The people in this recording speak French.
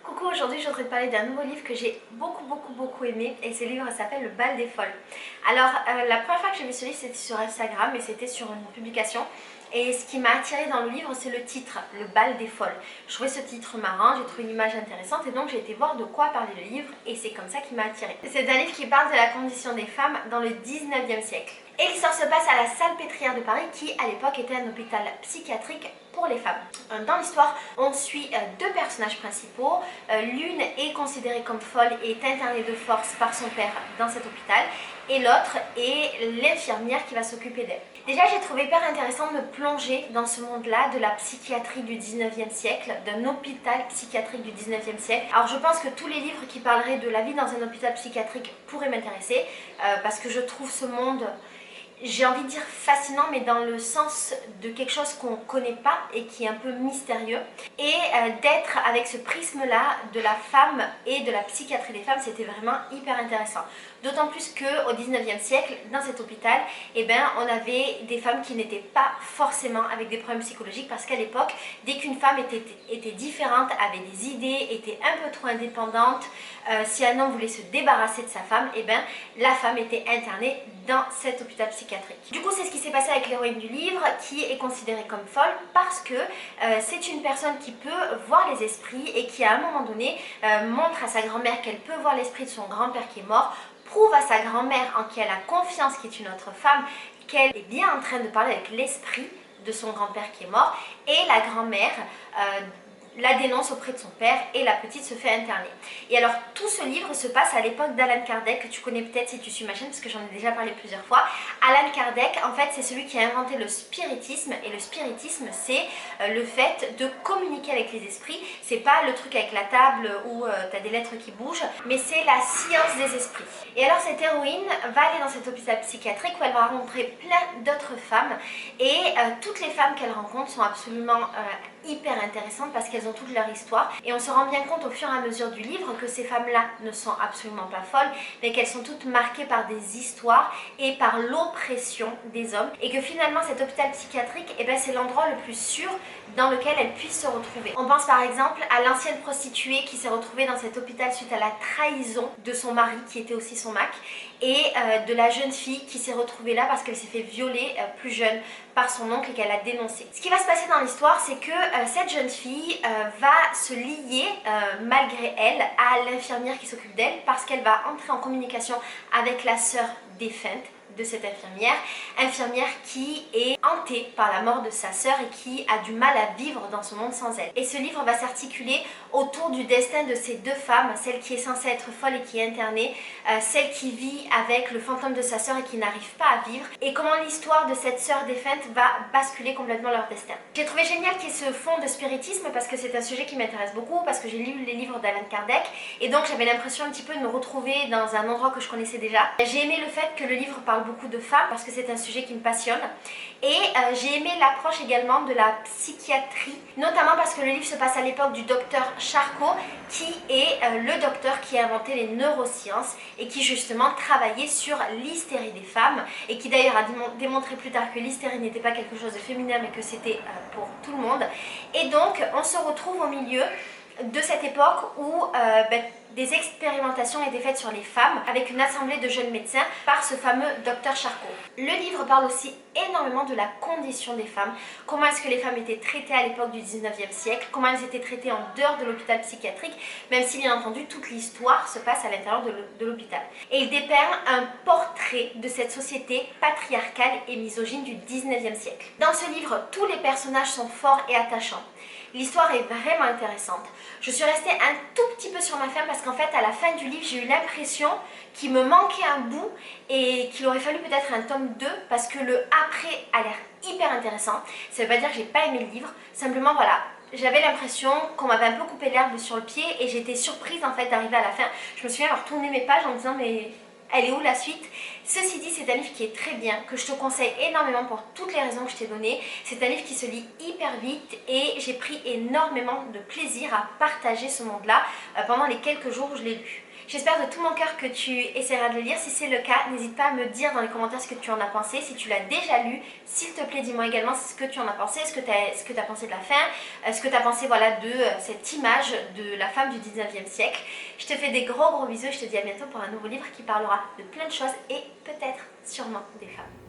Coucou, aujourd'hui je voudrais te parler d'un nouveau livre que j'ai beaucoup aimé et ce livre s'appelle Le Bal des Folles. Alors la première fois que j'ai vu ce livre c'était sur Instagram et c'était sur une publication et ce qui m'a attirée dans le livre c'est le titre, Le Bal des Folles. Je trouvais ce titre marrant, j'ai trouvé une image intéressante et donc j'ai été voir de quoi parlait le livre et c'est comme ça qu'il m'a attirée. C'est un livre qui parle de la condition des femmes dans le 19e siècle. Et l'histoire se passe à la Salpêtrière de Paris qui à l'époque était un hôpital psychiatrique pour les femmes. Dans l'histoire, on suit deux personnages principaux. L'une est considérée comme folle et est internée de force par son père dans cet hôpital et l'autre est l'infirmière qui va s'occuper d'elle. Déjà, j'ai trouvé hyper intéressant de me plonger dans ce monde-là de la psychiatrie du 19e siècle, d'un hôpital psychiatrique du 19e siècle. Alors je pense que tous les livres qui parleraient de la vie dans un hôpital psychiatrique pourraient m'intéresser parce que je trouve ce monde, j'ai envie de dire fascinant, mais dans le sens de quelque chose qu'on ne connaît pas et qui est un peu mystérieux. Et d'être avec ce prisme-là de la femme et de la psychiatrie des femmes, c'était vraiment hyper intéressant. D'autant plus qu'au 19e siècle, dans cet hôpital, on avait des femmes qui n'étaient pas forcément avec des problèmes psychologiques parce qu'à l'époque, dès qu'une femme était différente, avait des idées, était un peu trop indépendante, si un homme voulait se débarrasser de sa femme, la femme était internée dans cet hôpital psychiatrique. Du coup, c'est ce qui s'est passé avec l'héroïne du livre qui est considérée comme folle parce que c'est une personne qui peut voir les esprits et qui à un moment donné montre à sa grand-mère qu'elle peut voir l'esprit de son grand-père qui est mort, prouve à sa grand-mère en qui elle a confiance, qui est une autre femme, qu'elle est bien en train de parler avec l'esprit de son grand-père qui est mort, et la grand-mère la dénonce auprès de son père et la petite se fait interner. Et alors tout ce livre se passe à l'époque d'Alan Kardec, que tu connais peut-être si tu suis ma chaîne parce que j'en ai déjà parlé plusieurs fois. Alan Kardec, en fait, c'est celui qui a inventé le spiritisme, et le spiritisme c'est le fait de communiquer avec les esprits. C'est pas le truc avec la table où tu as des lettres qui bougent, mais c'est la science des esprits. Et alors cette héroïne va aller dans cet hôpital psychiatrique où elle va rencontrer plein d'autres femmes et toutes les femmes qu'elle rencontre sont absolument hyper intéressantes parce qu'elles ont toute leur histoire et on se rend bien compte au fur et à mesure du livre que ces femmes-là ne sont absolument pas folles mais qu'elles sont toutes marquées par des histoires et par l'oppression des hommes et que finalement cet hôpital psychiatrique c'est l'endroit le plus sûr dans lequel elles puissent se retrouver. On pense par exemple à l'ancienne prostituée qui s'est retrouvée dans cet hôpital suite à la trahison de son mari qui était aussi son mac et de la jeune fille qui s'est retrouvée là parce qu'elle s'est fait violer plus jeune par son oncle et qu'elle a dénoncé. Ce qui va se passer dans l'histoire c'est que cette jeune fille va se lier malgré elle à l'infirmière qui s'occupe d'elle parce qu'elle va entrer en communication avec la sœur défunte de cette infirmière qui est hantée par la mort de sa sœur et qui a du mal à vivre dans ce monde sans elle. Et ce livre va s'articuler autour du destin de ces deux femmes, celle qui est censée être folle et qui est internée, celle qui vit avec le fantôme de sa sœur et qui n'arrive pas à vivre, et comment l'histoire de cette sœur défunte va basculer complètement leur destin. J'ai trouvé génial qu'il y ait ce fond de spiritisme parce que c'est un sujet qui m'intéresse beaucoup, parce que j'ai lu les livres d'Alan Kardec et donc j'avais l'impression un petit peu de me retrouver dans un endroit que je connaissais déjà. J'ai aimé le fait que le livre parle beaucoup de femmes parce que c'est un sujet qui me passionne et j'ai aimé l'approche également de la psychiatrie, notamment parce que le livre se passe à l'époque du docteur Charcot qui est le docteur qui a inventé les neurosciences et qui justement travaillait sur l'hystérie des femmes et qui d'ailleurs a démontré plus tard que l'hystérie n'était pas quelque chose de féminin mais que c'était pour tout le monde. Et donc on se retrouve au milieu de cette époque où des expérimentations étaient faites sur les femmes avec une assemblée de jeunes médecins par ce fameux docteur Charcot. Le livre parle aussi énormément de la condition des femmes, comment est-ce que les femmes étaient traitées à l'époque du 19e siècle, comment elles étaient traitées en dehors de l'hôpital psychiatrique, même si bien entendu toute l'histoire se passe à l'intérieur de l'hôpital. Et il dépeint un portrait de cette société patriarcale et misogyne du 19e siècle. Dans ce livre, tous les personnages sont forts et attachants. L'histoire est vraiment intéressante. Je suis restée un tout petit peu sur ma faim parce qu'en fait à la fin du livre j'ai eu l'impression qu'il me manquait un bout et qu'il aurait fallu peut-être un tome 2 parce que le après a l'air hyper intéressant. Ça veut pas dire que j'ai pas aimé le livre, simplement voilà, j'avais l'impression qu'on m'avait un peu coupé l'herbe sur le pied et j'étais surprise en fait d'arriver à la fin. Je me souviens avoir tourné mes pages en me disant mais elle est où la suite? Ceci dit, c'est un livre qui est très bien, que je te conseille énormément pour toutes les raisons que je t'ai données. C'est un livre qui se lit hyper vite et j'ai pris énormément de plaisir à partager ce monde-là pendant les quelques jours où je l'ai lu. J'espère de tout mon cœur que tu essaieras de le lire. Si c'est le cas, n'hésite pas à me dire dans les commentaires ce que tu en as pensé. Si tu l'as déjà lu, s'il te plaît, dis-moi également ce que tu en as pensé, ce que tu as pensé de la fin, ce que tu as pensé voilà, de cette image de la femme du 19e siècle. Je te fais des gros bisous et je te dis à bientôt pour un nouveau livre qui parlera de plein de choses et peut-être, sûrement, des femmes.